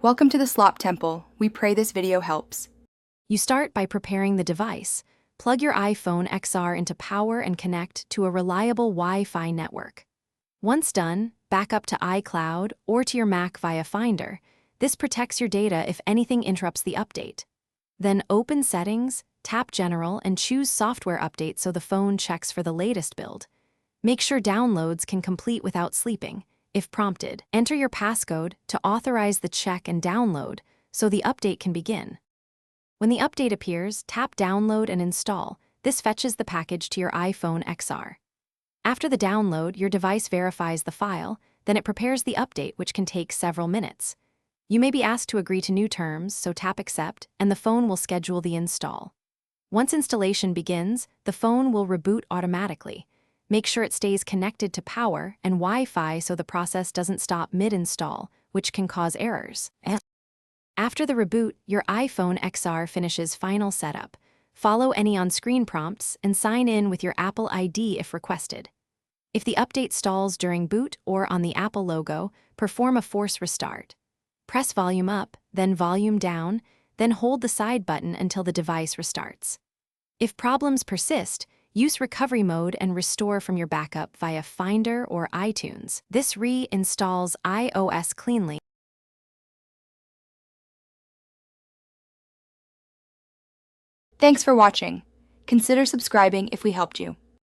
Welcome to the Slop Temple. We pray this video helps. You start by preparing the device. Plug your iPhone XR into power and connect to a reliable Wi-Fi network. Once done, back up to iCloud or to your Mac via Finder. This protects your data if anything interrupts the update. Then open Settings, tap General, and choose Software Update so the phone checks for the latest build. Make sure downloads can complete without sleeping. If prompted, enter your passcode to authorize the check and download so the update can begin. When the update appears, tap Download and Install. This fetches the package to your iPhone XR. After the download, your device verifies the file, then it prepares the update, which can take several minutes. You may be asked to agree to new terms, so tap Accept, and the phone will schedule the install. Once installation begins, the phone will reboot automatically. Make sure it stays connected to power and Wi-Fi so the process doesn't stop mid-install, which can cause errors. After the reboot, your iPhone XR finishes final setup. Follow any on-screen prompts and sign in with your Apple ID if requested. If the update stalls during boot or on the Apple logo, perform a force restart. Press volume up, then volume down, then hold the side button until the device restarts. If problems persist, use recovery mode and restore from your backup via Finder or iTunes. This reinstalls iOS cleanly. Thanks for watching. Consider subscribing if we helped you.